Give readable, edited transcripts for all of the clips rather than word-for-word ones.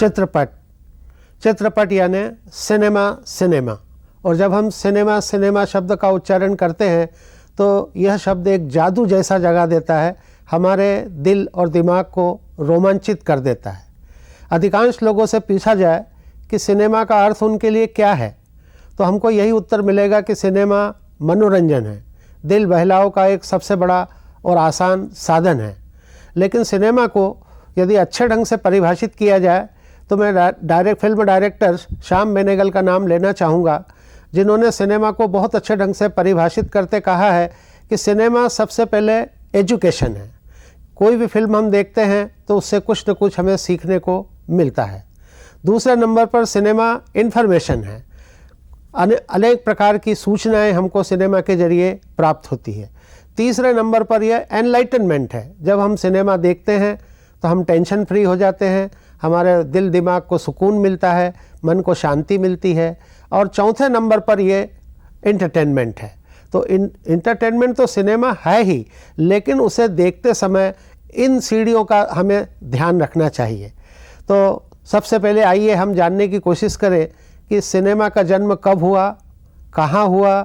चित्रपट, चित्रपट यानी सिनेमा, सिनेमा। और जब हम सिनेमा सिनेमा शब्द का उच्चारण करते हैं तो यह शब्द एक जादू जैसा जगा देता है, हमारे दिल और दिमाग को रोमांचित कर देता है। अधिकांश लोगों से पूछा जाए कि सिनेमा का अर्थ उनके लिए क्या है, तो हमको यही उत्तर मिलेगा कि सिनेमा मनोरंजन है, दिल बहलाव का एक सबसे बड़ा और आसान साधन है। लेकिन सिनेमा को यदि अच्छे ढंग से परिभाषित किया जाए तो मैं फिल्म डायरेक्टर श्याम बेनेगल का नाम लेना चाहूँगा, जिन्होंने सिनेमा को बहुत अच्छे ढंग से परिभाषित करते कहा है कि सिनेमा सबसे पहले एजुकेशन है। कोई भी फिल्म हम देखते हैं तो उससे कुछ न कुछ हमें सीखने को मिलता है। दूसरे नंबर पर सिनेमा इन्फॉर्मेशन है, अनेक प्रकार की सूचनाएं हमको सिनेमा के जरिए प्राप्त होती है। तीसरे नंबर पर यह एनलाइटनमेंट है, जब हम सिनेमा देखते हैं तो हम टेंशन फ्री हो जाते हैं, हमारे दिल दिमाग को सुकून मिलता है, मन को शांति मिलती है। और चौथे नंबर पर ये एंटरटेनमेंट है। तो एंटरटेनमेंट तो सिनेमा है ही, लेकिन उसे देखते समय इन सीढ़ियों का हमें ध्यान रखना चाहिए। तो सबसे पहले आइए हम जानने की कोशिश करें कि सिनेमा का जन्म कब हुआ, कहाँ हुआ,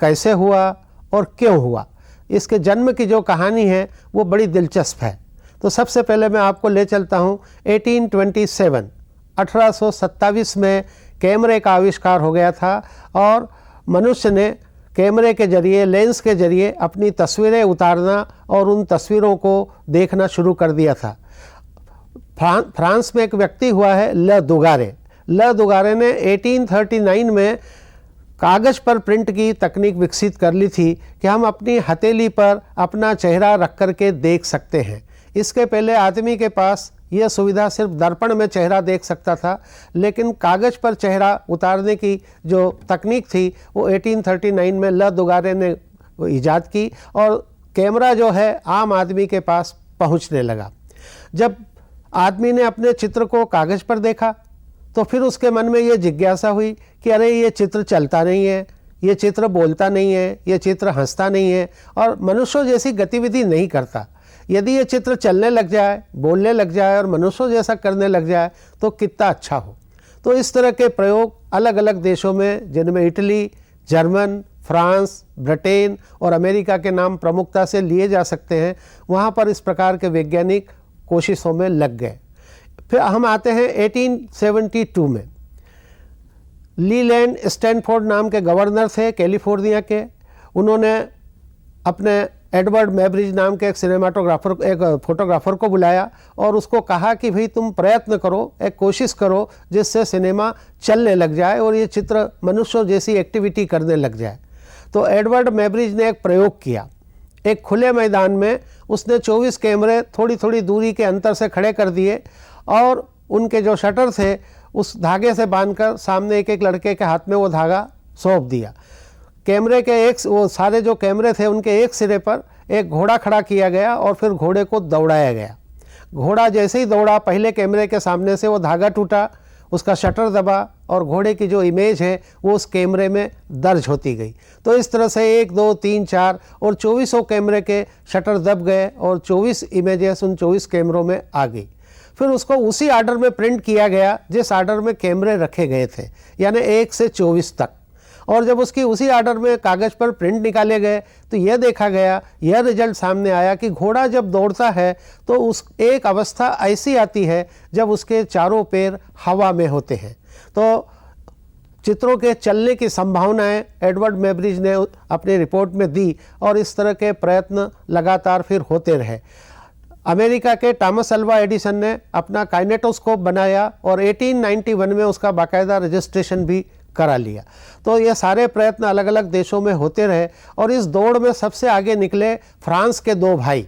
कैसे हुआ और क्यों हुआ। इसके जन्म की जो कहानी है वो बड़ी दिलचस्प है। तो सबसे पहले मैं आपको ले चलता हूँ 1827 में कैमरे का आविष्कार हो गया था और मनुष्य ने कैमरे के जरिए, लेंस के जरिए अपनी तस्वीरें उतारना और उन तस्वीरों को देखना शुरू कर दिया था। फ्रांस में एक व्यक्ति हुआ है ल दुगारे ने 1839 में कागज़ पर प्रिंट की तकनीक विकसित कर ली थी कि हम अपनी हथेली पर अपना चेहरा रख कर के देख सकते हैं। इसके पहले आदमी के पास यह सुविधा सिर्फ दर्पण में चेहरा देख सकता था, लेकिन कागज़ पर चेहरा उतारने की जो तकनीक थी वो 1839 में ल दुगारे ने ईजाद की और कैमरा जो है आम आदमी के पास पहुंचने लगा। जब आदमी ने अपने चित्र को कागज़ पर देखा तो फिर उसके मन में ये जिज्ञासा हुई कि अरे ये चित्र चलता नहीं है, ये चित्र बोलता नहीं है, ये चित्र हंसता नहीं है और मनुष्यों जैसी गतिविधि नहीं करता। यदि ये चित्र चलने लग जाए, बोलने लग जाए और मनुष्यों जैसा करने लग जाए तो कितना अच्छा हो। तो इस तरह के प्रयोग अलग अलग देशों में, जिनमें इटली, जर्मन, फ्रांस, ब्रिटेन और अमेरिका के नाम प्रमुखता से लिए जा सकते हैं, वहाँ पर इस प्रकार के वैज्ञानिक कोशिशों में लग गए। फिर हम आते हैं 1872 में। लीलैंड स्टैनफोर्ड नाम के गवर्नर थे कैलिफोर्निया के। उन्होंने अपने एडवर्ड मैब्रिज नाम के एक फोटोग्राफर को बुलाया और उसको कहा कि भाई तुम प्रयत्न करो, एक कोशिश करो जिससे सिनेमा चलने लग जाए और ये चित्र मनुष्यों जैसी एक्टिविटी करने लग जाए। तो एडवर्ड मैब्रिज ने एक प्रयोग किया। एक खुले मैदान में उसने 24 कैमरे थोड़ी थोड़ी दूरी के अंतर से खड़े कर दिए और उनके जो शटर थे उस धागे से बांधकर सामने एक एक लड़के के हाथ में वो धागा सौंप दिया। कैमरे के वो सारे जो कैमरे थे उनके एक सिरे पर एक घोड़ा खड़ा किया गया और फिर घोड़े को दौड़ाया गया। घोड़ा जैसे ही दौड़ा, पहले कैमरे के सामने से वो धागा टूटा, उसका शटर दबा और घोड़े की जो इमेज है वो उस कैमरे में दर्ज होती गई। तो इस तरह से 1, 2, 3, 4 और 24 कैमरे के शटर दब गए और 24 इमेजेस उन 24 कैमरों में आ गई। फिर उसको उसी आर्डर में प्रिंट किया गया जिस आर्डर में कैमरे रखे गए थे, यानी 1 से 24 तक। और जब उसकी उसी आर्डर में कागज़ पर प्रिंट निकाले गए तो यह देखा गया, यह रिजल्ट सामने आया कि घोड़ा जब दौड़ता है तो उस एक अवस्था ऐसी आती है जब उसके चारों पैर हवा में होते हैं। तो चित्रों के चलने की संभावनाएं एडवर्ड मैब्रिज ने अपनी रिपोर्ट में दी और इस तरह के प्रयत्न लगातार फिर होते रहे। अमेरिका के थॉमस अल्वा एडिसन ने अपना काइनेटोस्कोप बनाया और 1891 में उसका बाकायदा रजिस्ट्रेशन भी करा लिया। तो ये सारे प्रयत्न अलग अलग देशों में होते रहे और इस दौड़ में सबसे आगे निकले फ्रांस के 2 भाई।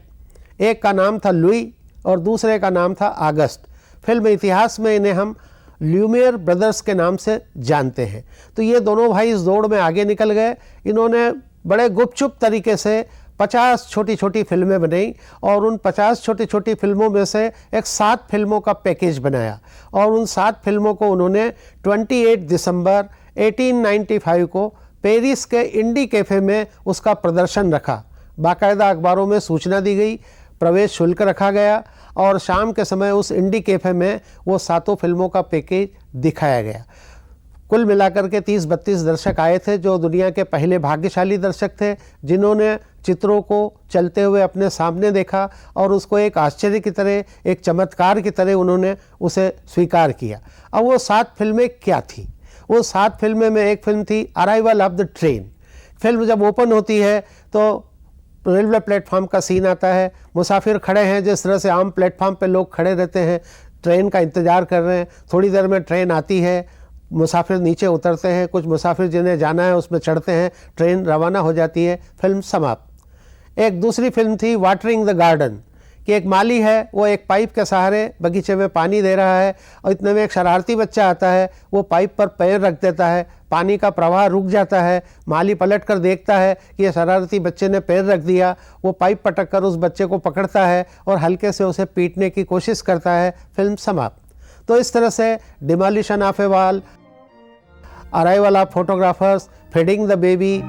एक का नाम था लुई और दूसरे का नाम था आगस्ट। फिल्म इतिहास में इन्हें हम ल्यूमियर ब्रदर्स के नाम से जानते हैं। तो ये दोनों भाई इस दौड़ में आगे निकल गए। इन्होंने बड़े गुपचुप तरीके से 50 छोटी छोटी फिल्में बनाई और उन 50 छोटी छोटी फिल्मों में से एक 7 फिल्मों का पैकेज बनाया और उन 7 फिल्मों को उन्होंने 28 दिसंबर 1895 को पेरिस के इंडी कैफ़े में उसका प्रदर्शन रखा। बाकायदा अखबारों में सूचना दी गई, प्रवेश शुल्क रखा गया और शाम के समय उस इंडी कैफ़े में वो 7 फिल्मों का पैकेज दिखाया गया। कुल मिलाकर के 30-32 दर्शक आए थे, जो दुनिया के पहले भाग्यशाली दर्शक थे, जिन्होंने चित्रों को चलते हुए अपने सामने देखा और उसको एक आश्चर्य की तरह, एक चमत्कार की तरह उन्होंने उसे स्वीकार किया। अब वो 7 फिल्में क्या थी? वो 7 फिल्में में एक फिल्म थी arrival of the train. Film जब ओपन होती है तो रेलवे प्लेटफॉर्म का सीन आता है, मुसाफिर खड़े हैं जिस तरह से आम प्लेटफॉर्म पे लोग खड़े रहते हैं, ट्रेन का इंतज़ार कर रहे हैं। थोड़ी देर में ट्रेन आती है, मुसाफिर नीचे उतरते हैं, कुछ मुसाफिर जिन्हें जाना है उसमें चढ़ते हैं, ट्रेन रवाना हो जाती है, फिल्म समाप्त। एक दूसरी फिल्म थी वाटरिंग द गार्डन, कि एक माली है, वो एक पाइप के सहारे बगीचे में पानी दे रहा है और इतने में एक शरारती बच्चा आता है, वो पाइप पर पैर रख देता है, पानी का प्रवाह रुक जाता है। माली पलट कर देखता है कि ये शरारती बच्चे ने पैर रख दिया, वो पाइप पटक कर उस बच्चे को पकड़ता है और हल्के से उसे पीटने की कोशिश करता है, फिल्म समाप्त। तो इस तरह से demolition of A wall, arrival of photographers, feeding the baby,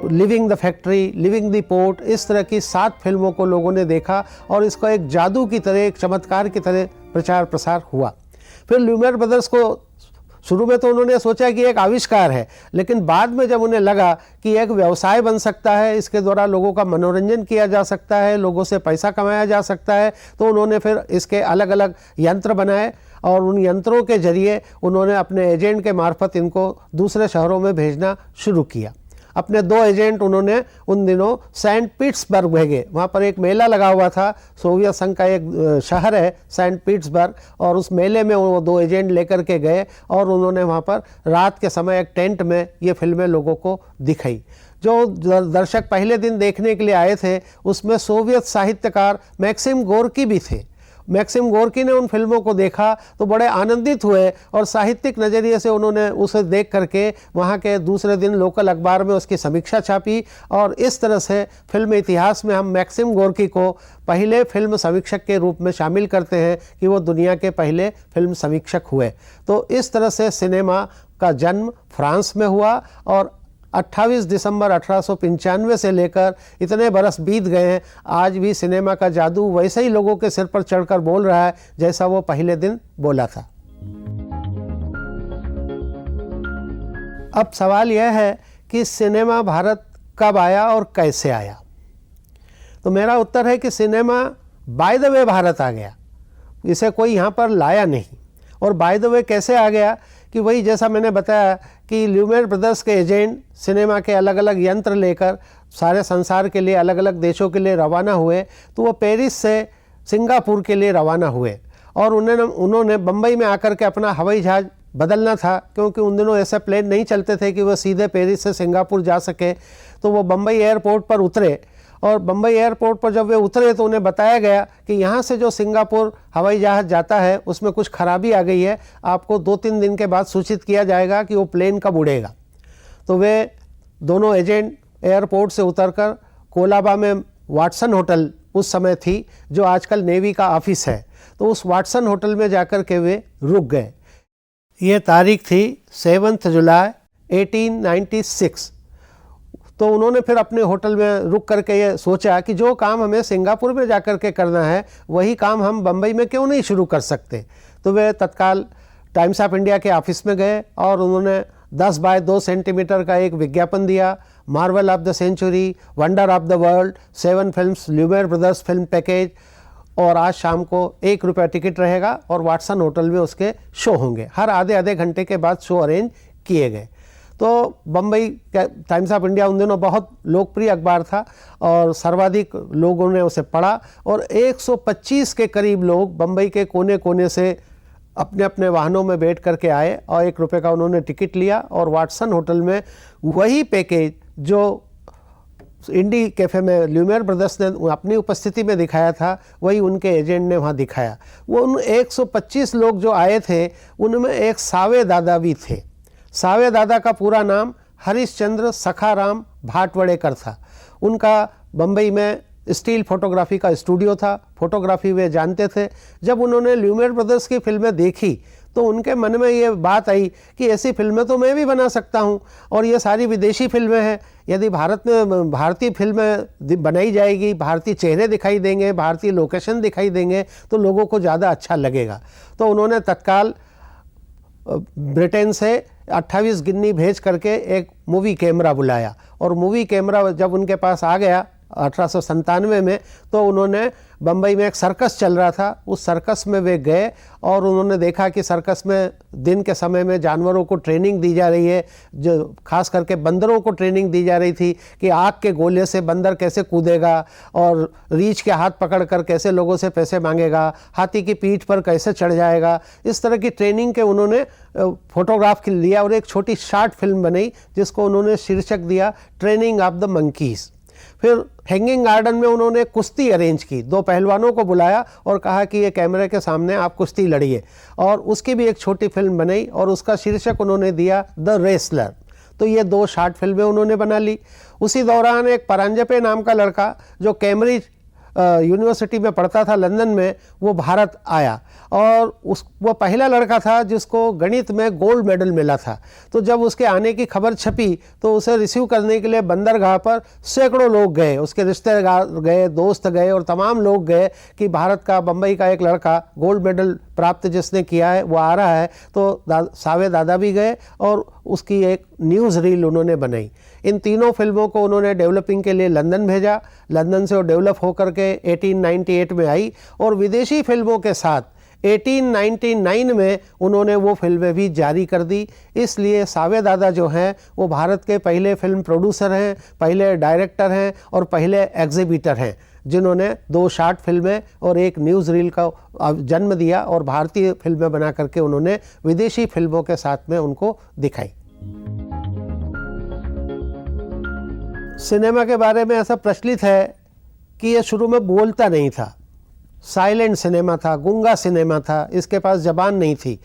living the factory, living the port, इस तरह की 7 फिल्मों को लोगों ने देखा और इसका एक जादू की तरह, एक चमत्कार की तरह प्रचार प्रसार हुआ। फिर ल्यूमियर ब्रदर्स को शुरू में तो उन्होंने सोचा कि एक आविष्कार है, लेकिन बाद में जब उन्हें लगा कि एक व्यवसाय बन सकता है, इसके द्वारा लोगों का मनोरंजन किया जा सकता है, लोगों से पैसा कमाया जा सकता है, तो उन्होंने फिर इसके अलग अलग यंत्र बनाए और उन यंत्रों के जरिए उन्होंने अपने एजेंट के मार्फत इनको दूसरे शहरों में भेजना शुरू किया। अपने 2 एजेंट उन्होंने उन दिनों सेंट पीटर्सबर्ग भेजे। वहाँ पर एक मेला लगा हुआ था, सोवियत संघ का एक शहर है सेंट पीटर्सबर्ग, और उस मेले में वो 2 एजेंट लेकर के गए और उन्होंने वहाँ पर रात के समय एक टेंट में ये फिल्में लोगों को दिखाई। जो दर्शक पहले दिन देखने के लिए आए थे उसमें सोवियत साहित्यकार मैक्सिम गोर्की भी थे। मैक्सिम गोर्की ने उन फिल्मों को देखा तो बड़े आनंदित हुए और साहित्यिक नज़रिए से उन्होंने उसे देख करके वहाँ के दूसरे दिन लोकल अखबार में उसकी समीक्षा छापी और इस तरह से फिल्म इतिहास में हम मैक्सिम गोर्की को पहले फिल्म समीक्षक के रूप में शामिल करते हैं कि वो दुनिया के पहले फिल्म समीक्षक हुए। तो इस तरह से सिनेमा का जन्म फ्रांस में हुआ और 28 दिसंबर 1895 से लेकर इतने बरस बीत गए हैं, आज भी सिनेमा का जादू वैसे ही लोगों के सिर पर चढ़कर बोल रहा है जैसा वो पहले दिन बोला था। अब सवाल यह है कि सिनेमा भारत कब आया और कैसे आया? तो मेरा उत्तर है कि cinema by the way Bharat आ गया, इसे कोई यहाँ पर लाया नहीं। और बाय द वे कैसे आ गया कि वही जैसा मैंने बताया कि ल्यूमियर ब्रदर्स के एजेंट सिनेमा के अलग अलग यंत्र लेकर सारे संसार के लिए, अलग अलग देशों के लिए रवाना हुए। तो वो पेरिस से सिंगापुर के लिए रवाना हुए और उन्होंने बम्बई में आकर के अपना हवाई जहाज़ बदलना था, क्योंकि उन दिनों ऐसे प्लेन नहीं चलते थे कि वो सीधे पेरिस से सिंगापुर जा सके। तो वो बम्बई एयरपोर्ट पर उतरे और बम्बई एयरपोर्ट पर जब वे उतरे तो उन्हें बताया गया कि यहाँ से जो सिंगापुर हवाई जहाज़ जाता है उसमें कुछ खराबी आ गई है, आपको 2-3 दिन के बाद सूचित किया जाएगा कि वो प्लेन कब उड़ेगा। तो वे दोनों एजेंट एयरपोर्ट से उतरकर कोलाबा में वाटसन होटल उस समय थी, जो आजकल नेवी का ऑफिस है, तो उस वाटसन होटल में जाकर के वे रुक गए। ये तारीख थी 7 जुलाई 1896। तो उन्होंने फिर अपने होटल में रुक करके ये सोचा कि जो काम हमें सिंगापुर में जाकर के करना है वही काम हम बम्बई में क्यों नहीं शुरू कर सकते। तो वे तत्काल टाइम्स ऑफ इंडिया के ऑफिस में गए और उन्होंने 10 बाय 2 सेंटीमीटर का एक विज्ञापन दिया, marvel of the century, wonder of the world, 7 films Lumiere Brothers film package, और आज शाम को ₹1 टिकट रहेगा और वाटसन होटल में उसके शो होंगे। हर आधे घंटे के बाद शो अरेंज किए गए। तो बम्बई टाइम्स ऑफ इंडिया उन दिनों बहुत लोकप्रिय अखबार था और सर्वाधिक लोगों ने उसे पढ़ा और 125 के करीब लोग बम्बई के कोने कोने से अपने अपने वाहनों में बैठ करके आए और ₹1 का उन्होंने टिकट लिया और वाटसन होटल में वही पैकेज जो इंडी कैफ़े में ल्यूमियर ब्रदर्स ने अपनी उपस्थिति में दिखाया था, वही उनके एजेंट ने वहाँ दिखाया। वो उन 125 लोग जो आए थे उनमें एक सावे दादा भी थे। सावे दादा का पूरा नाम हरिश्चंद्र सखाराम भाटवड़ेकर था। उनका बम्बई में स्टील फोटोग्राफी का स्टूडियो था, फोटोग्राफी वे जानते थे। जब उन्होंने ल्यूमियर ब्रदर्स की फिल्में देखी तो उनके मन में ये बात आई कि ऐसी फिल्में तो मैं भी बना सकता हूँ, और ये सारी विदेशी फिल्में हैं, यदि भारत में भारतीय फिल्में बनाई जाएगी, भारतीय चेहरे दिखाई देंगे, भारतीय लोकेशन दिखाई देंगे, तो लोगों को ज़्यादा अच्छा लगेगा। तो उन्होंने तत्काल ब्रिटेन से 28 गिन्नी भेज करके एक मूवी कैमरा बुलाया, और मूवी कैमरा जब उनके पास आ गया 1897 में, तो उन्होंने बम्बई में एक सर्कस चल रहा था, उस सर्कस में वे गए और उन्होंने देखा कि सर्कस में दिन के समय में जानवरों को ट्रेनिंग दी जा रही है, जो खास करके बंदरों को ट्रेनिंग दी जा रही थी कि आग के गोले से बंदर कैसे कूदेगा और रीछ के हाथ पकड़कर कैसे लोगों से पैसे मांगेगा, हाथी की पीठ पर कैसे चढ़ जाएगा। इस तरह की ट्रेनिंग के उन्होंने फोटोग्राफ लिया और एक छोटी शॉर्ट फिल्म बनाई जिसको उन्होंने शीर्षक दिया ट्रेनिंग ऑफ द मंकीज़। फिर हैंगिंग गार्डन में उन्होंने कुश्ती अरेंज की, 2 पहलवानों को बुलाया और कहा कि ये कैमरे के सामने आप कुश्ती लड़िए, और उसकी भी एक छोटी फिल्म बनाई और उसका शीर्षक उन्होंने दिया द रेसलर। तो ये 2 शॉर्ट फिल्में उन्होंने बना ली। उसी दौरान एक परांजपे नाम का लड़का जो कैम्ब्रिज यूनिवर्सिटी में पढ़ता था लंदन में, वो भारत आया, और वो पहला लड़का था जिसको गणित में गोल्ड मेडल मिला था। तो जब उसके आने की खबर छपी तो उसे रिसीव करने के लिए बंदरगाह पर सैकड़ों लोग गए, उसके रिश्तेदार गए, दोस्त गए और तमाम लोग गए कि भारत का, बम्बई का एक लड़का गोल्ड मेडल प्राप्त जिसने किया है वो आ रहा है। तो सावे दादा भी गए और उसकी एक न्यूज़ रील उन्होंने बनाई। इन तीनों फिल्मों को उन्होंने डेवलपिंग के लिए लंदन भेजा, लंदन से वो डेवलप होकर के 1898 में आई, और विदेशी फिल्मों के साथ 1899 में उन्होंने वो फिल्में भी जारी कर दी। इसलिए सावे दादा जो हैं वो भारत के पहले फिल्म प्रोड्यूसर हैं, पहले डायरेक्टर हैं और पहले एग्जीबिटर हैं, जिन्होंने 2 शॉर्ट फिल्में और एक न्यूज़ रील का जन्म दिया, और भारतीय फिल्में बना करके उन्होंने विदेशी फिल्मों के साथ में उनको दिखाई। सिनेमा के बारे में ऐसा प्रचलित है कि ये शुरू में बोलता नहीं था, साइलेंट सिनेमा था, गूंगा सिनेमा था, इसके पास ज़बान नहीं थी।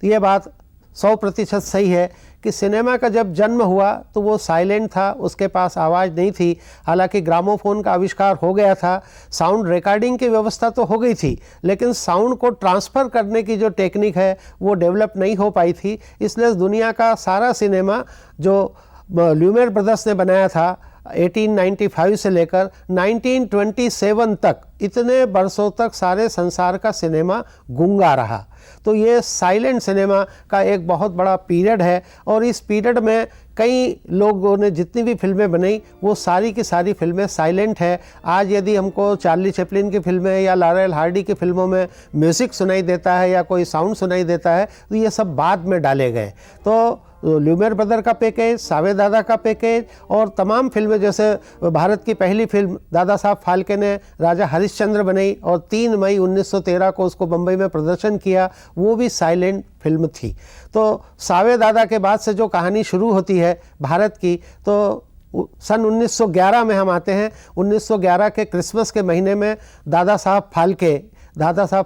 तो ये बात 100% सही है कि सिनेमा का जब जन्म हुआ तो वो साइलेंट था, उसके पास आवाज़ नहीं थी। हालांकि ग्रामोफोन का आविष्कार हो गया था, साउंड रिकॉर्डिंग की व्यवस्था तो हो गई थी, लेकिन साउंड को ट्रांसफ़र करने की जो टेक्निक है वो डेवलप नहीं हो पाई थी। इसलिए दुनिया का सारा सिनेमा जो ल्यूमियर ब्रदर्स ने बनाया था 1895 से लेकर 1927 तक, इतने बरसों तक सारे संसार का सिनेमा गूंगा रहा। तो ये साइलेंट सिनेमा का एक बहुत बड़ा पीरियड है, और इस पीरियड में कई लोगों ने जितनी भी फिल्में बनाई वो सारी की सारी फिल्में साइलेंट है। आज यदि हमको चार्ली चैपलिन की फिल्में या लॉरेल हार्डी की फिल्मों में म्यूज़िक सुनाई देता है या कोई साउंड सुनाई देता है तो ये सब बाद में डाले गए। तो ल्यूमियर ब्रदर का पैकेज, सावे दादा का पैकेज और तमाम फिल्में, जैसे भारत की पहली फिल्म दादा साहब फाल्के ने राजा हरिश्चंद्र बनाई और 3 मई 1913 को उसको बम्बई में प्रदर्शन किया, वो भी साइलेंट फिल्म थी। तो सावे दादा के बाद से जो कहानी शुरू होती है भारत की, तो सन 1911 में हम आते हैं। 1911 के क्रिसमस के महीने में दादा साहब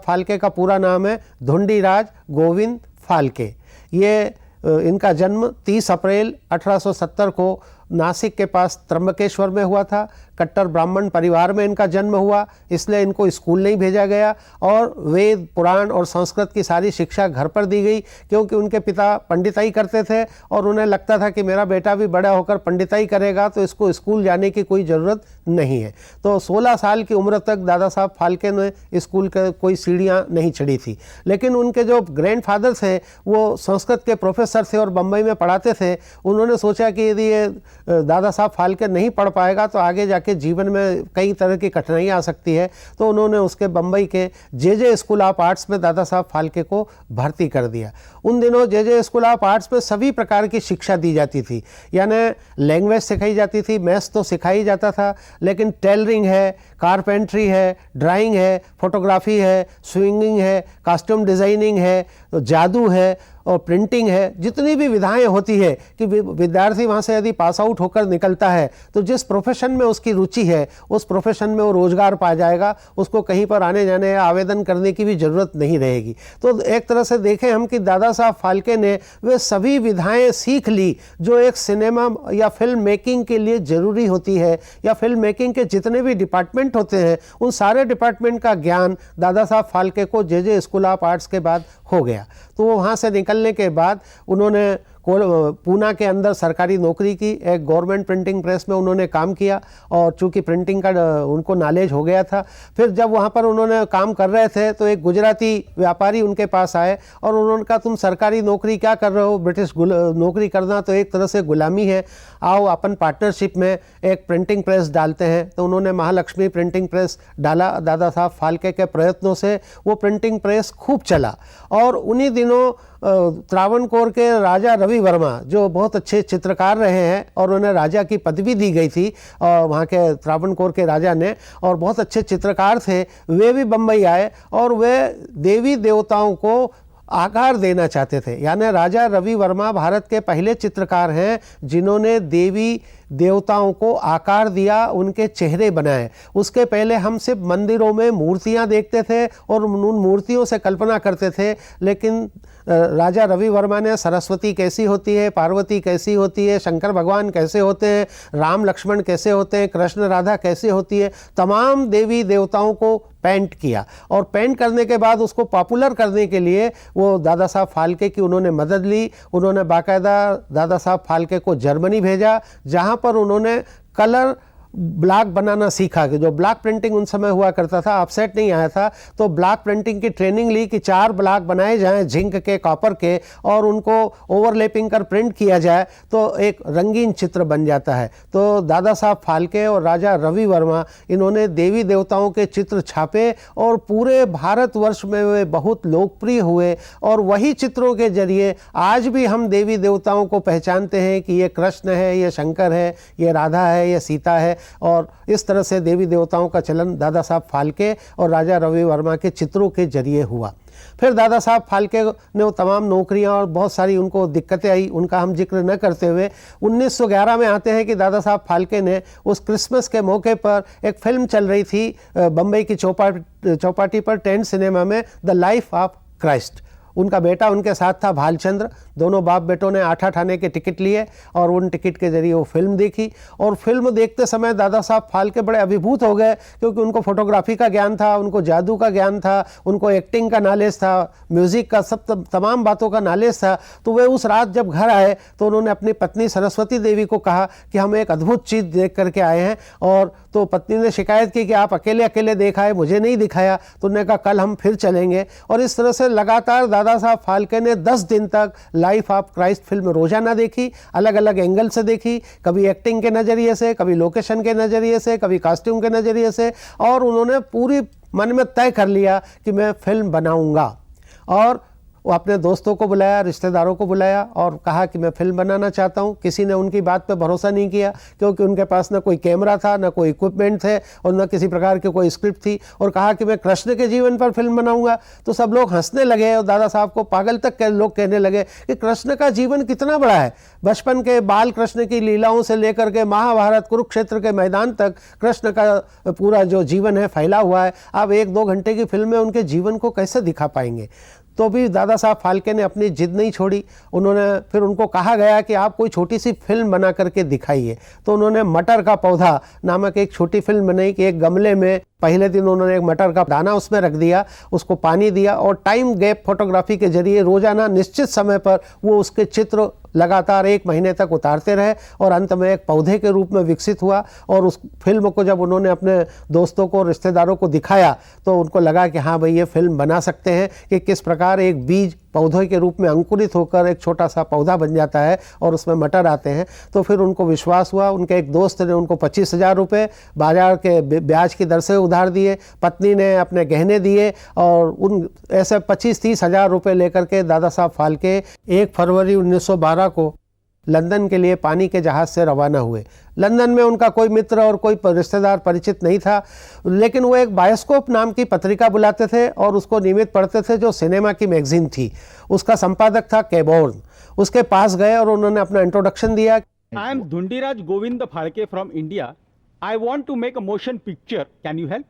फाल्के का पूरा नाम है धुंडीराज गोविंद फाल्के। ये इनका जन्म 30 अप्रैल 1870 को नासिक के पास त्र्यंबकेश्वर में हुआ था। कट्टर ब्राह्मण परिवार में इनका जन्म हुआ, इसलिए इनको स्कूल नहीं भेजा गया और वेद, पुराण और संस्कृत की सारी शिक्षा घर पर दी गई, क्योंकि उनके पिता पंडिताई करते थे और उन्हें लगता था कि मेरा बेटा भी बड़ा होकर पंडिताई करेगा तो इसको स्कूल जाने की कोई ज़रूरत नहीं है। तो 16 साल की उम्र तक दादा साहब फाल्के ने स्कूल के कोई सीढ़ियाँ नहीं चढ़ी थी। लेकिन उनके जो ग्रैंडफादर थे वो संस्कृत के प्रोफेसर थे और बम्बई में पढ़ाते थे। उन्होंने सोचा कि यदि ये दादा साहब फाल्के नहीं पढ़ पाएगा तो आगे जाके जीवन में कई तरह की कठिनाइयाँ आ सकती है, तो उन्होंने उसके बम्बई के जे स्कूल ऑफ आर्ट्स में दादा साहब फाल्के को भर्ती कर दिया। उन दिनों जे स्कूल ऑफ आर्ट्स में सभी प्रकार की शिक्षा दी जाती थी, यानी लैंग्वेज सिखाई जाती थी, मैथ्स तो सिखाई जाता था, लेकिन टेलरिंग है, कारपेंट्री है, ड्राइंग है, फोटोग्राफी है, स्विंगिंग है, कॉस्ट्यूम डिज़ाइनिंग है, तो जादू है, और प्रिंटिंग है, जितनी भी विधाएं होती है कि विद्यार्थी वहाँ से यदि पास आउट होकर निकलता है तो जिस प्रोफेशन में उसकी रुचि है उस प्रोफेशन में वो रोजगार पा जाएगा, उसको कहीं पर आने जाने या आवेदन करने की भी ज़रूरत नहीं रहेगी। तो एक तरह से देखें हम कि दादा साहब फाल्के ने वे सभी विधाएं सीख ली जो एक सिनेमा या फिल्म मेकिंग के लिए ज़रूरी होती है, या फिल्म मेकिंग के जितने भी डिपार्टमेंट होते हैं उन सारे डिपार्टमेंट का ज्ञान दादा साहब फाल्के को जे स्कूल ऑफ आर्ट्स के बाद हो गया। तो वो वहाँ से निकलने के बाद उन्होंने पूना के अंदर सरकारी नौकरी की, एक गवर्नमेंट प्रिंटिंग प्रेस में उन्होंने काम किया और चूंकि प्रिंटिंग का उनको नॉलेज हो गया था। फिर जब वहाँ पर उन्होंने काम कर रहे थे तो एक गुजराती व्यापारी उनके पास आए और उन्होंने कहा तुम सरकारी नौकरी क्या कर रहे हो, ब्रिटिश नौकरी करना तो एक तरह से गुलामी है, आओ अपन पार्टनरशिप में एक प्रिंटिंग प्रेस डालते हैं। तो उन्होंने महालक्ष्मी प्रिंटिंग प्रेस डाला। दादा साहब फाल्के के प्रयत्नों से वो प्रिंटिंग प्रेस खूब चला और उन्हीं दिनों त्रावणकोर के राजा रवि वर्मा जो बहुत अच्छे चित्रकार रहे हैं और उन्हें राजा की पदवी दी गई थी और वहाँ के त्रावणकोर के राजा ने, और बहुत अच्छे चित्रकार थे, वे भी बम्बई आए और वे देवी देवताओं को आकार देना चाहते थे। यानी राजा रवि वर्मा भारत के पहले चित्रकार हैं जिन्होंने देवी देवताओं को आकार दिया, उनके चेहरे बनाए। उसके पहले हम सिर्फ मंदिरों में मूर्तियां देखते थे और उन मूर्तियों से कल्पना करते थे, लेकिन राजा रवि वर्मा ने सरस्वती कैसी होती है, पार्वती कैसी होती है, शंकर भगवान कैसे होते हैं, राम लक्ष्मण कैसे होते हैं, कृष्ण राधा कैसी होती है, तमाम देवी देवताओं को पेंट किया। और पेंट करने के बाद उसको पॉपुलर करने के लिए वो दादा साहब फाल्के की उन्होंने मदद ली। उन्होंने बाकायदा दादा साहब फाल्के को जर्मनी भेजा जहाँ पर उन्होंने कलर ब्लॉक बनाना सीखा कि जो ब्लॉक प्रिंटिंग उन समय हुआ करता था, ऑफसेट नहीं आया था, तो ब्लॉक प्रिंटिंग की ट्रेनिंग ली कि 4 ब्लॉक बनाए जाएं जिंक के, कॉपर के, और उनको ओवरलैपिंग कर प्रिंट किया जाए तो एक रंगीन चित्र बन जाता है। तो दादा साहब फाल्के और राजा रवि वर्मा इन्होंने देवी देवताओं के चित्र छापे और पूरे भारतवर्ष में वे बहुत लोकप्रिय हुए और वही चित्रों के जरिए आज भी हम देवी देवताओं को पहचानते हैं कि ये कृष्ण है, ये शंकर है, ये राधा है, ये सीता है। और इस तरह से देवी देवताओं का चलन दादा साहब फाल्के और राजा रवि वर्मा के चित्रों के जरिए हुआ। फिर दादा साहब फाल्के ने वो तमाम नौकरियां और बहुत सारी उनको दिक्कतें आई, उनका हम जिक्र न करते हुए 1911 में आते हैं कि दादा साहब फाल्के ने उस क्रिसमस के मौके पर एक फिल्म चल रही थी बम्बई की चौपाटी पर टेंट सिनेमा में, द लाइफ ऑफ क्राइस्ट। उनका बेटा उनके साथ था भालचंद्र, दोनों बाप बेटों ने 8-8 आने के टिकट लिए और उन टिकट के जरिए वो फिल्म देखी। और फिल्म देखते समय दादा साहब फाल्के बड़े अभिभूत हो गए क्योंकि उनको फोटोग्राफी का ज्ञान था, उनको जादू का ज्ञान था, उनको एक्टिंग का नॉलेज था, म्यूज़िक का, सब तमाम बातों का नॉलेज था। तो वे उस रात जब घर आए तो उन्होंने अपनी पत्नी सरस्वती देवी को कहा कि हम एक अद्भुत चीज़ देख करके आए हैं। और तो पत्नी ने शिकायत की कि आप अकेले अकेले देखा है, मुझे नहीं दिखाया। तो उन्होंने कहा कल हम फिर चलेंगे। और इस तरह से लगातार दादा साहब फाल्के ने 10 दिन तक लाइफ ऑफ क्राइस्ट फिल्म रोजाना देखी, अलग अलग एंगल से देखी, कभी एक्टिंग के नज़रिए से, कभी लोकेशन के नज़रिए से, कभी कॉस्ट्यूम के नज़रिए से, और उन्होंने पूरी मन में तय कर लिया कि मैं फिल्म बनाऊंगा। और वो अपने दोस्तों को बुलाया, रिश्तेदारों को बुलाया और कहा कि मैं फिल्म बनाना चाहता हूँ। किसी ने उनकी बात पे भरोसा नहीं किया क्योंकि उनके पास ना कोई कैमरा था, ना कोई इक्विपमेंट थे और ना किसी प्रकार की कोई स्क्रिप्ट थी। और कहा कि मैं कृष्ण के जीवन पर फिल्म बनाऊंगा। तो सब लोग हंसने लगे और दादा साहब को पागल तक के लोग कहने लगे कि कृष्ण का जीवन कितना बड़ा है। बचपन के बाल कृष्ण की लीलाओं से लेकर के महाभारत, कुरुक्षेत्र के मैदान तक कृष्ण का पूरा जो जीवन है फैला हुआ है। आप 1-2 घंटे की फिल्म में उनके जीवन को कैसे दिखा पाएंगे। तो भी दादा साहब फाल्के ने अपनी जिद नहीं छोड़ी। उन्होंने फिर उनको कहा गया कि आप कोई छोटी सी फिल्म बना करके दिखाइए। तो उन्होंने मटर का पौधा नामक एक छोटी फिल्म बनाई कि एक गमले में पहले दिन उन्होंने एक मटर का दाना उसमें रख दिया, उसको पानी दिया और टाइम गैप फोटोग्राफी के जरिए रोजाना निश्चित समय पर वो उसके चित्र लगातार 1 महीने तक उतारते रहे और अंत में एक पौधे के रूप में विकसित हुआ। और उस फिल्म को जब उन्होंने अपने दोस्तों को, रिश्तेदारों को दिखाया तो उनको लगा कि हाँ भाई ये फिल्म बना सकते हैं कि किस प्रकार एक बीज पौधे के रूप में अंकुरित होकर एक छोटा सा पौधा बन जाता है और उसमें मटर आते हैं। तो फिर उनको विश्वास हुआ। उनके एक दोस्त ने उनको 25,000 रुपये बाजार के ब्याज की दर से उधार दिए, पत्नी ने अपने गहने दिए और उन ऐसे 25-30 हज़ार रुपये लेकर के दादा साहब फाल्के 1 फरवरी 1912 को लंदन के लिए पानी के जहाज़ से रवाना हुए। लंदन में उनका कोई मित्र और कोई रिश्तेदार परिचित नहीं था, लेकिन वो एक बायोस्कोप नाम की पत्रिका बुलाते थे और उसको नियमित पढ़ते थे, जो सिनेमा की मैगजीन थी। उसका संपादक था कैबोर्न। उसके पास गए और उन्होंने अपना इंट्रोडक्शन दिया। I am Dhundiraj Govind Phalke from India. I want to make a motion picture, can you help?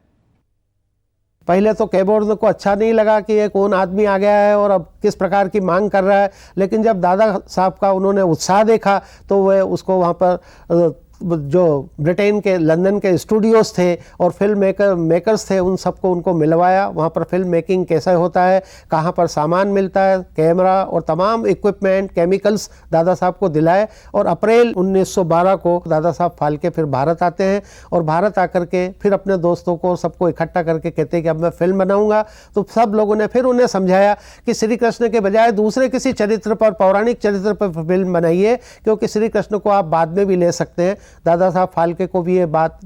पहले तो कैबोर्न को अच्छा नहीं लगा कि ये कौन आदमी आ गया है और अब किस प्रकार की मांग कर रहा है, लेकिन जब दादा साहब का उन्होंने उत्साह देखा तो वह उसको वहाँ पर जो ब्रिटेन के लंदन के स्टूडियोज़ थे और फिल्म मेकर्स थे, उन सबको उनको मिलवाया। वहाँ पर फिल्म मेकिंग कैसा होता है, कहाँ पर सामान मिलता है, कैमरा और तमाम इक्विपमेंट, केमिकल्स दादा साहब को दिलाए। और अप्रैल 1912 को दादा साहब फाल्के फिर भारत आते हैं और भारत आकर के फिर अपने दोस्तों को सबको इकट्ठा करके कहते हैं कि अब मैं फिल्म बनाऊंगा। तो सब लोगों ने फिर उन्हें समझाया कि श्री कृष्ण के बजाय दूसरे किसी चरित्र पर, पौराणिक चरित्र पर फिल्म बनाइए, क्योंकि श्री कृष्ण को आप बाद में भी ले सकते हैं। दादा साहब फाल्के को भी ये बात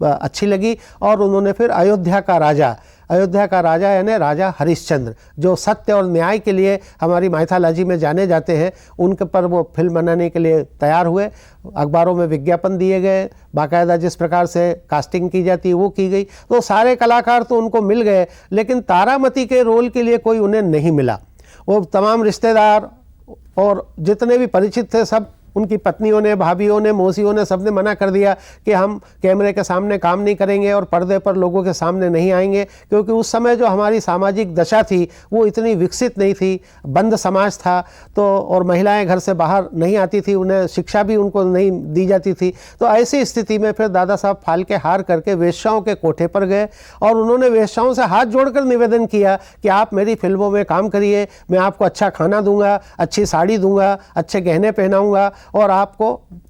अच्छी लगी और उन्होंने फिर अयोध्या का राजा यानी राजा हरिश्चंद्र, जो सत्य और न्याय के लिए हमारी माइथोलॉजी में जाने जाते हैं, उनके पर वो फिल्म बनाने के लिए तैयार हुए। अखबारों में विज्ञापन दिए गए, बाकायदा जिस प्रकार से कास्टिंग की जाती है वो की गई। तो सारे कलाकार तो उनको मिल गए, लेकिन तारामती के रोल के लिए कोई उन्हें नहीं मिला। वो तमाम रिश्तेदार और जितने भी परिचित थे, सब उनकी पत्नियों ने, भाभीयों ने, मौसियों ने, सबने मना कर दिया कि हम कैमरे के सामने काम नहीं करेंगे और पर्दे पर लोगों के सामने नहीं आएंगे, क्योंकि उस समय जो हमारी सामाजिक दशा थी वो इतनी विकसित नहीं थी, बंद समाज था। तो और महिलाएं घर से बाहर नहीं आती थी, उन्हें शिक्षा भी उनको नहीं दी जाती थी। तो ऐसी स्थिति में फिर दादा साहब फाल्के हार करके वेश्याओं के कोठे पर गए और उन्होंने वेश्याओं से हाथ जोड़कर निवेदन किया कि आप मेरी फिल्मों में काम करिए, मैं आपको अच्छा खाना दूंगा, अच्छी साड़ी दूंगा, अच्छे गहने पहनाऊंगा और आपको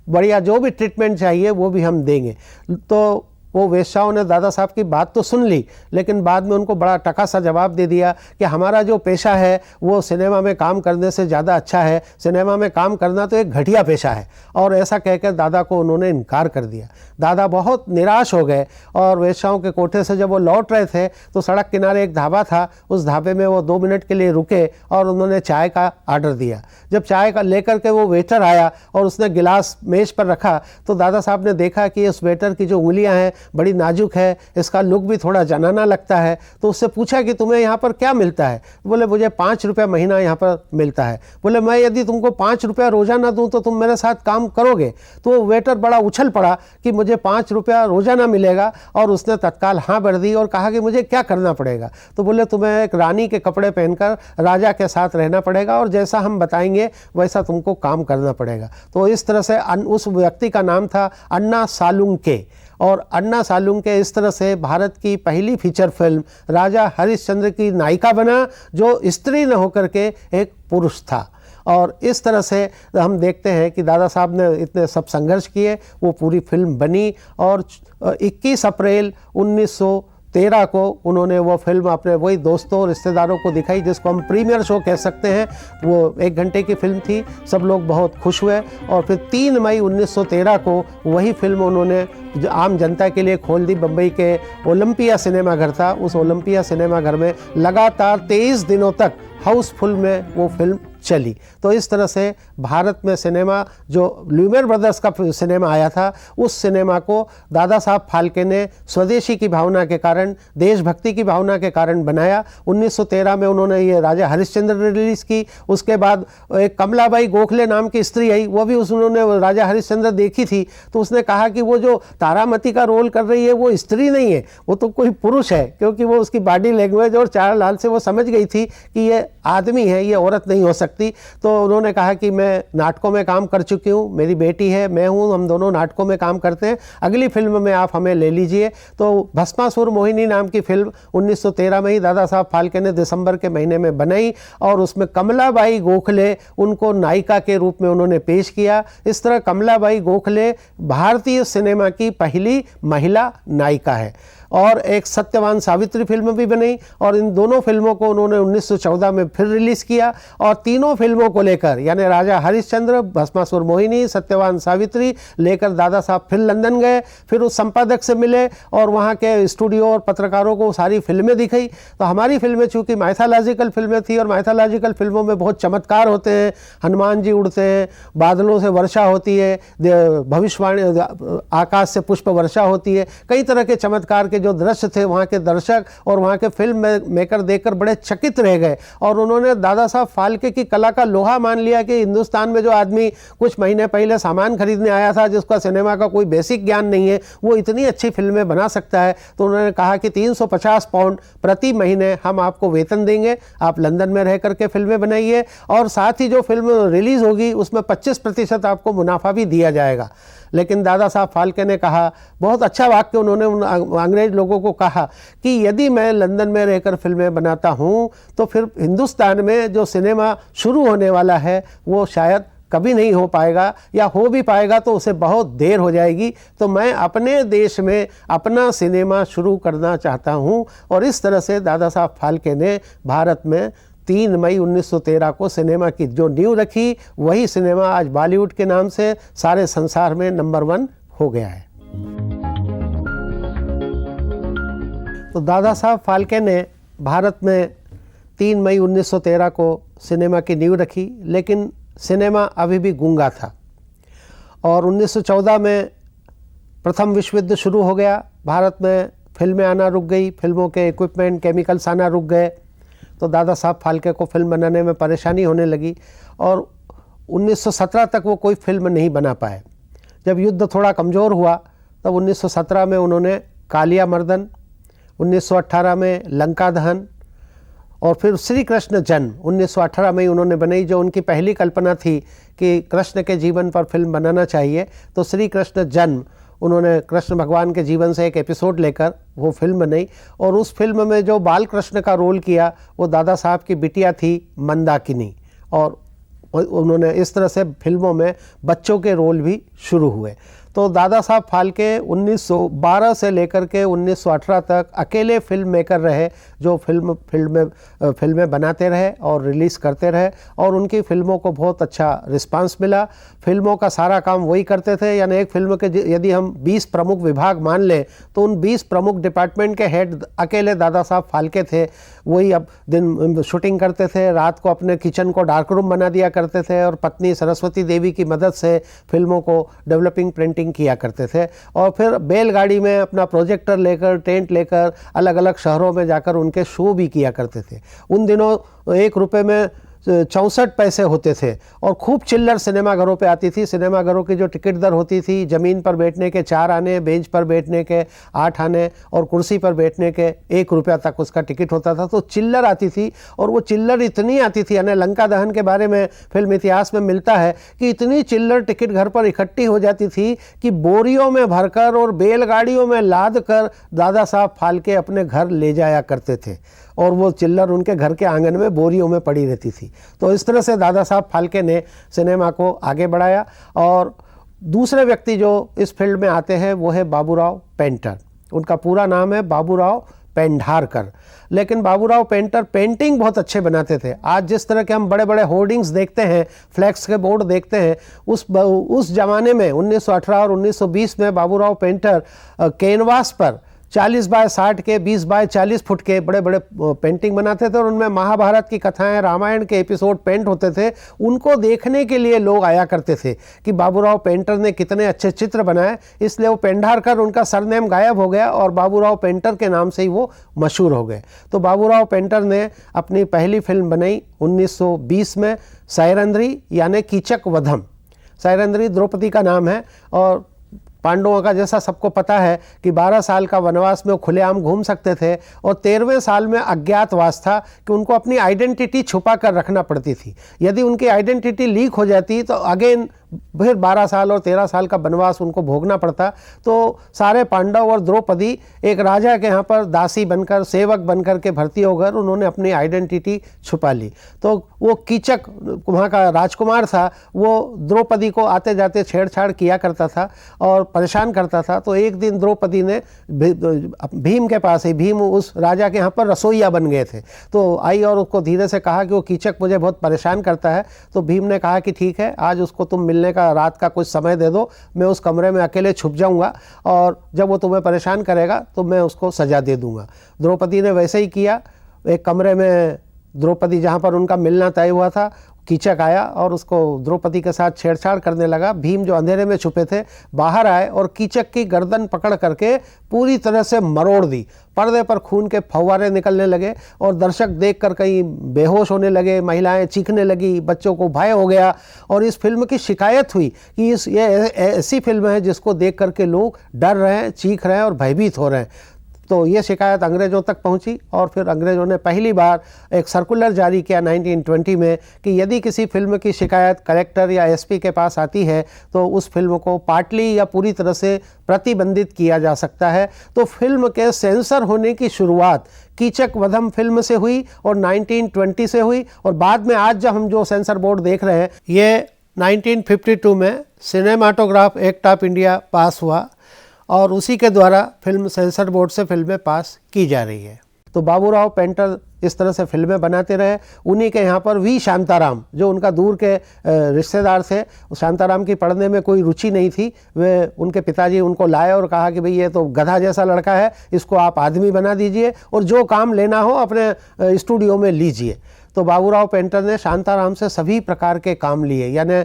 बढ़िया जो भी ट्रीटमेंट चाहिए वो भी हम देंगे। तो वो वेश्याओं ने दादा साहब की बात तो सुन ली, लेकिन बाद में उनको बड़ा टका सा जवाब दे दिया कि हमारा जो पेशा है वो सिनेमा में काम करने से ज़्यादा अच्छा है, सिनेमा में काम करना तो एक घटिया पेशा है। और ऐसा कहकर दादा को उन्होंने इनकार कर दिया। दादा बहुत निराश हो गए और वेश्याओं के कोठे से जब वो लौट रहे थे तो सड़क किनारे एक ढाबा था, उस ढाबे में वो 2 मिनट के लिए रुके और उन्होंने चाय का आर्डर दिया। जब चाय का लेकर के वो वेटर आया और उसने गिलास मेज पर रखा तो दादा साहब ने देखा कि उस वेटर की जो उंगलियां हैं बड़ी नाजुक है, इसका लुक भी थोड़ा जनाना लगता है। तो उससे पूछा कि तुम्हें यहाँ पर क्या मिलता है? बोले मुझे 5 रुपये महीना यहाँ पर मिलता है। बोले मैं यदि तुमको 5 रुपया रोजाना दूँ तो तुम मेरे साथ काम करोगे? तो वेटर बड़ा उछल पड़ा कि मुझे 5 रुपया रोजाना मिलेगा और उसने तत्काल हाँ भर दी और कहा कि मुझे क्या करना पड़ेगा? तो बोले तुम्हें एक रानी के कपड़े पहनकर राजा के साथ रहना पड़ेगा और जैसा हम बताएंगे वैसा तुमको काम करना पड़ेगा। तो इस तरह से उस व्यक्ति का नाम था अन्ना सालुंके और अन्ना सालुंके इस तरह से भारत की पहली फीचर फिल्म राजा हरिश्चंद्र की नायिका बना, जो स्त्री न होकर के एक पुरुष था। और इस तरह से हम देखते हैं कि दादा साहब ने इतने सब संघर्ष किए, वो पूरी फिल्म बनी और 21 अप्रैल 1913 को उन्होंने वो फिल्म अपने वही दोस्तों रिश्तेदारों को दिखाई, जिसको हम प्रीमियर शो कह सकते हैं। वो 1 घंटे की फिल्म थी, सब लोग बहुत खुश हुए और फिर 3 मई 1913 को वही फिल्म उन्होंने आम जनता के लिए खोल दी। बम्बई के ओलंपिया सिनेमा घर था, उस ओलंपिया सिनेमा घर में लगातार 23 दिनों तक हाउसफुल में वो फिल्म चली। तो इस तरह से भारत में सिनेमा, जो ल्यूमियर ब्रदर्स का सिनेमा आया था, उस सिनेमा को दादा साहब फाल्के ने स्वदेशी की भावना के कारण, देशभक्ति की भावना के कारण बनाया। 1913 में उन्होंने ये राजा हरिश्चंद्र रिलीज़ की। उसके बाद एक कमलाबाई गोखले नाम की स्त्री आई, वो भी उन्होंने राजा हरिश्चंद्र देखी थी। तो उसने कहा कि वो जो तारामती का रोल कर रही है वो स्त्री नहीं है, वो तो कोई पुरुष है, क्योंकि वो उसकी बॉडी लैंग्वेज और चाल ढाल से वो समझ गई थी कि ये आदमी है, ये औरत नहीं हो सकती। तो उन्होंने कहा कि मैं नाटकों में काम कर चुकी हूँ, मेरी बेटी है, मैं हूँ, हम दोनों नाटकों में काम करते हैं, अगली फिल्म में आप हमें ले लीजिए। तो भस्मासुर मोहिनी नाम की फिल्म 1913 में ही दादा साहब फाल्के ने दिसंबर के महीने में बनाई और उसमें कमलाबाई गोखले उनको नायिका के रूप में उन्होंने पेश किया। इस तरह कमलाबाई गोखले भारतीय सिनेमा की पहली महिला नायिका है। और एक सत्यवान सावित्री फिल्म भी बनी और इन दोनों फिल्मों को उन्होंने 1914 में फिर रिलीज़ किया और तीनों फिल्मों को लेकर यानी राजा हरिश्चंद्र, भस्मासुर मोहिनी, सत्यवान सावित्री लेकर दादा साहब फिर लंदन गए, फिर उस संपादक से मिले और वहाँ के स्टूडियो और पत्रकारों को सारी फिल्में दिखाई। तो हमारी फिल्में चूँकि माइथोलॉजिकल फिल्में थी और माइथोलॉजिकल फिल्मों में बहुत चमत्कार होते हैं, हनुमान जी उड़ते हैं, बादलों से वर्षा होती है, भविष्यवाणी, आकाश से पुष्प वर्षा होती है, कई तरह के चमत्कार के जो दृश्य थे वहाँ के दर्शक और वहाँ के फिल्म मेकर देखकर बड़े चकित रह गए और उन्होंने दादा साहब फाल्के की कला का लोहा मान लिया कि हिंदुस्तान में जो आदमी कुछ महीने पहले सामान खरीदने आया था, जिसका सिनेमा का कोई बेसिक ज्ञान नहीं है, वो इतनी अच्छी फिल्में बना सकता है। तो उन्होंने कहा कि 350 पाउंड प्रति महीने हम आपको वेतन देंगे, आप लंदन में रह करके फिल्में बनाइए और साथ ही जो फिल्म रिलीज़ होगी उसमें 25% आपको मुनाफा भी दिया जाएगा। लेकिन दादा साहब फाल्के ने कहा, बहुत अच्छा वाक्य उन्होंने उन अंग्रेज लोगों को कहा कि यदि मैं लंदन में रहकर फिल्में बनाता हूँ तो फिर हिंदुस्तान में जो सिनेमा शुरू होने वाला है वो शायद कभी नहीं हो पाएगा या हो भी पाएगा तो उसे बहुत देर हो जाएगी। तो मैं अपने देश में अपना सिनेमा शुरू करना चाहता हूँ। और इस तरह से दादा साहब फाल्के ने भारत में 3 मई 1913 को सिनेमा की जो नींव रखी, वही सिनेमा आज बॉलीवुड के नाम से सारे संसार में नंबर 1 हो गया है। तो दादा साहब फाल्के ने भारत में 3 मई 1913 को सिनेमा की नींव रखी, लेकिन सिनेमा अभी भी गूंगा था और 1914 में प्रथम विश्व युद्ध शुरू हो गया। भारत में फिल्में आना रुक गई, फिल्मों के इक्विपमेंट, केमिकल्स आना रुक गए। तो दादा साहब फाल्के को फिल्म बनाने में परेशानी होने लगी और 1917 तक वो कोई फिल्म नहीं बना पाए। जब युद्ध थोड़ा कमज़ोर हुआ तब 1917 में उन्होंने कालिया मर्दन, 1918 में लंका दहन और फिर श्री कृष्ण जन्म 1918 में ही उन्होंने बनाई। जो उनकी पहली कल्पना थी कि कृष्ण के जीवन पर फिल्म बनाना चाहिए, तो श्री कृष्ण जन्म उन्होंने कृष्ण भगवान के जीवन से एक एपिसोड लेकर वो फिल्म बनाई और उस फिल्म में जो बाल कृष्ण का रोल किया वो दादा साहब की बिटिया थी मंदाकिनी और उन्होंने इस तरह से फिल्मों में बच्चों के रोल भी शुरू हुए। तो दादा साहब फाल्के 1912 से लेकर के 1918 तक अकेले फिल्म मेकर रहे, जो फिल्में बनाते रहे और रिलीज़ करते रहे और उनकी फिल्मों को बहुत अच्छा रिस्पांस मिला। फिल्मों का सारा काम वही करते थे, यानी एक फिल्म के यदि हम 20 प्रमुख विभाग मान लें तो उन 20 प्रमुख डिपार्टमेंट के हेड अकेले दादा साहब फाल्के थे। वही अब दिन शूटिंग करते थे, रात को अपने किचन को डार्क रूम बना दिया करते थे और पत्नी सरस्वती देवी की मदद से फिल्मों को डेवलपिंग प्रिंटिंग किया करते थे और फिर बैलगाड़ी में अपना प्रोजेक्टर लेकर, टेंट लेकर अलग अलग शहरों में जाकर उनके शो भी किया करते थे। उन दिनों 1 रुपये में 64 पैसे होते थे और खूब चिल्लर सिनेमाघरों पे आती थी। सिनेमाघरों की जो टिकट दर होती थी, ज़मीन पर बैठने के 4 आने, बेंच पर बैठने के 8 आने और कुर्सी पर बैठने के 1 रुपया तक उसका टिकट होता था। तो चिल्लर आती थी और वो चिल्लर इतनी आती थी, यानी लंका दहन के बारे में फिल्म इतिहास में मिलता है कि इतनी चिल्लर टिकट घर पर इकट्ठी हो जाती थी कि बोरियों में भरकर और बैलगाड़ियों में लाद कर दादा साहब फाल्के अपने घर ले जाया करते थे और वो चिल्लर उनके घर के आंगन में बोरियों में पड़ी रहती थी। तो इस तरह से दादा साहब फाल्के ने सिनेमा को आगे बढ़ाया। और दूसरे व्यक्ति जो इस फील्ड में आते हैं वो है बाबूराव पेंटर। उनका पूरा नाम है बाबूराव पेंढारकर, लेकिन बाबूराव पेंटर पेंटिंग बहुत अच्छे बनाते थे। आज जिस तरह के हम बड़े बड़े होर्डिंग्स देखते हैं, फ्लैक्स के बोर्ड देखते हैं, उस जमाने में 1918 और 1920 में बाबूराव पेंटर कैनवास पर 40 बाय 60 के 20 बाय 40 फुट के बड़े बड़े पेंटिंग बनाते थे और उनमें महाभारत की कथाएं, रामायण के एपिसोड पेंट होते थे। उनको देखने के लिए लोग आया करते थे कि बाबूराव पेंटर ने कितने अच्छे चित्र बनाए, इसलिए वो पेंढारकर उनका सरनेम गायब हो गया और बाबूराव पेंटर के नाम से ही वो मशहूर हो गए। तो बाबूराव पेंटर ने अपनी पहली फिल्म बनाई 1920 में, सैरंध्री यानी कीचक वधम। सैरंध्री द्रौपदी का नाम है और पांडवों का जैसा सबको पता है कि 12 साल का वनवास में वो खुलेआम घूम सकते थे और 13वें साल में अज्ञातवास था कि उनको अपनी आइडेंटिटी छुपा कर रखना पड़ती थी। यदि उनकी आइडेंटिटी लीक हो जाती तो अगेन फिर 12 साल और 13 साल का वनवास उनको भोगना पड़ता। तो सारे पांडव और द्रौपदी एक राजा के यहाँ पर दासी बनकर, सेवक बनकर के भर्ती होकर उन्होंने अपनी आइडेंटिटी छुपा ली। तो वो कीचक वहाँ का राजकुमार था, वो द्रौपदी को आते जाते छेड़छाड़ किया करता था और परेशान करता था। तो एक दिन द्रौपदी ने भीम के पास ही, भीम उस राजा के यहाँ पर रसोइया बन गए थे, तो आई और उसको धीरे से कहा कि वो कीचक मुझे बहुत परेशान करता है। तो भीम ने कहा कि ठीक है, आज उसको तुम मिलने का रात का कुछ समय दे दो, मैं उस कमरे में अकेले छुप जाऊंगा और जब वो तुम्हें परेशान करेगा तो मैं उसको सजा दे दूंगा। द्रौपदी ने वैसे ही किया। एक कमरे में द्रौपदी जहाँ पर उनका मिलना तय हुआ था, कीचक आया और उसको द्रौपदी के साथ छेड़छाड़ करने लगा। भीम जो अंधेरे में छुपे थे बाहर आए और कीचक की गर्दन पकड़ करके पूरी तरह से मरोड़ दी। पर्दे पर खून के फव्वारे निकलने लगे और दर्शक देखकर कहीं बेहोश होने लगे, महिलाएं चीखने लगी, बच्चों को भय हो गया। और इस फिल्म की शिकायत हुई कि ये ऐसी फिल्म है जिसको देख करके लोग डर रहे हैं, चीख रहे हैं और भयभीत हो रहे हैं। तो ये शिकायत अंग्रेज़ों तक पहुंची और फिर अंग्रेज़ों ने पहली बार एक सर्कुलर जारी किया 1920 में कि यदि किसी फिल्म की शिकायत कलेक्टर या एसपी के पास आती है तो उस फिल्म को पार्टली या पूरी तरह से प्रतिबंधित किया जा सकता है। तो फिल्म के सेंसर होने की शुरुआत कीचक वधम फिल्म से हुई और 1920 से हुई। और बाद में आज जब हम जो सेंसर बोर्ड देख रहे हैं, ये 1952 में सिनेमाटोग्राफ एक्ट ऑफ इंडिया पास हुआ और उसी के द्वारा फिल्म सेंसर बोर्ड से फिल्में पास की जा रही है। तो बाबूराव पेंटर इस तरह से फिल्में बनाते रहे। उन्हीं के यहाँ पर वी शांताराम, जो उनका दूर के रिश्तेदार थे, शांताराम की पढ़ने में कोई रुचि नहीं थी। वे उनके पिताजी उनको लाए और कहा कि भाई ये तो गधा जैसा लड़का है, इसको आप आदमी बना दीजिए और जो काम लेना हो अपने स्टूडियो में लीजिए। तो बाबूराव पेंटर ने शांताराम से सभी प्रकार के काम लिए, यानी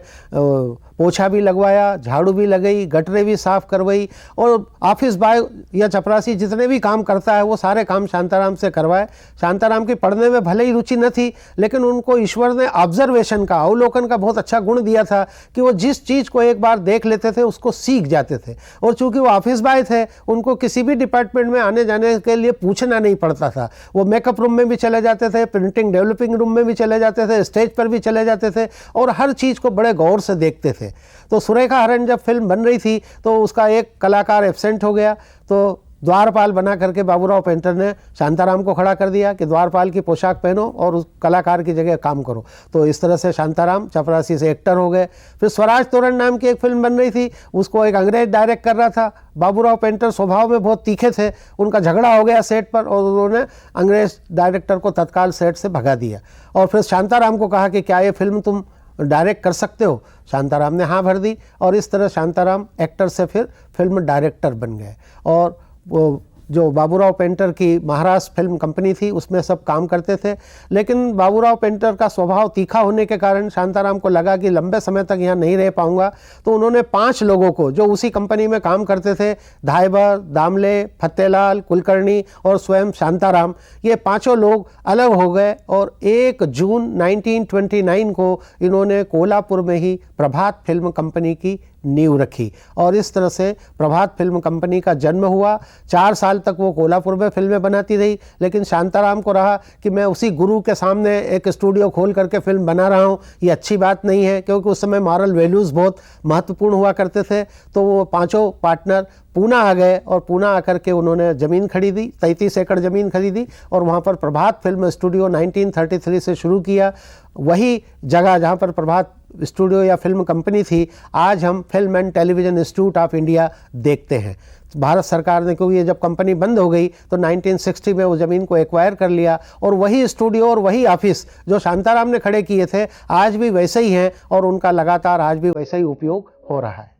पोछा भी लगवाया, झाड़ू भी लगाई, गटरें भी साफ करवाई और ऑफिस बॉय या चपरासी जितने भी काम करता है वो सारे काम शांताराम से करवाए। शांताराम की पढ़ने में भले ही रुचि न थी, लेकिन उनको ईश्वर ने ऑब्जर्वेशन का, अवलोकन का बहुत अच्छा गुण दिया था कि वो जिस चीज़ को एक बार देख लेते थे उसको सीख जाते थे। और चूँकि वो ऑफिस बॉय थे, उनको किसी भी डिपार्टमेंट में आने जाने के लिए पूछना नहीं पड़ता था। वो मेकअप रूम में भी चले जाते थे, प्रिंटिंग डेवलपिंग रूम में भी चले जाते थे, स्टेज पर भी चले जाते थे और हर चीज़ को बड़े गौर से देखते थे। तो सुरेखा हरण जब फिल्म बन रही थी तो उसका एक कलाकार एब्सेंट हो गया, तो द्वारपाल बना करके बाबूराव पेंटर ने शांताराम को खड़ा कर दिया कि द्वारपाल की पोशाक पहनो और उस कलाकार की जगह काम करो। तो इस तरह से शांताराम चपरासी से एक्टर हो गए। फिर स्वराज तोरण नाम की एक फिल्म बन रही थी, उसको एक अंग्रेज डायरेक्ट कर रहा था। बाबूराव पेंटर स्वभाव में बहुत तीखे थे, उनका झगड़ा हो गया सेट पर और उन्होंने अंग्रेज डायरेक्टर को तत्काल सेट से भगा दिया। और फिर शांताराम को कहा कि क्या ये फिल्म तुम डायरेक्ट कर सकते हो? शांताराम ने हाँ भर दी और इस तरह शांताराम एक्टर से फिर फिल्म डायरेक्टर बन गए। और वो जो बाबूराव पेंटर की महाराष्ट्र फिल्म कंपनी थी उसमें सब काम करते थे। लेकिन बाबूराव पेंटर का स्वभाव तीखा होने के कारण शांताराम को लगा कि लंबे समय तक यहाँ नहीं रह पाऊंगा, तो उन्होंने 5 लोगों को जो उसी कंपनी में काम करते थे, धायबर, दामले, फतेलाल, कुलकर्णी और स्वयं शांताराम, ये 5 लोग अलग हो गए और 1 जून 1929 को इन्होंने कोल्हापुर में ही प्रभात फिल्म कंपनी की नींव रखी और इस तरह से प्रभात फिल्म कंपनी का जन्म हुआ। 4 साल तक वो कोल्हापुर में फिल्में बनाती रही, लेकिन शांताराम को रहा कि मैं उसी गुरु के सामने एक स्टूडियो खोल करके फिल्म बना रहा हूँ, ये अच्छी बात नहीं है, क्योंकि उस समय मॉरल वैल्यूज़ बहुत महत्वपूर्ण हुआ करते थे। तो वो 5 पार्टनर पूना आ गए और पूना आकर के उन्होंने ज़मीन खरीदी, 33 एकड़ ज़मीन खरीदी और वहाँ पर प्रभात फिल्म स्टूडियो 1933 से शुरू किया। वही जगह जहाँ पर प्रभात स्टूडियो या फिल्म कंपनी थी, आज हम film and television institute of India देखते हैं। भारत सरकार ने, क्योंकि ये जब कंपनी बंद हो गई तो 1960 में वो ज़मीन को एक्वायर कर लिया और वही स्टूडियो और वही ऑफिस जो शांताराम ने खड़े किए थे आज भी वैसे ही हैं और उनका लगातार आज भी वैसा ही उपयोग हो रहा है।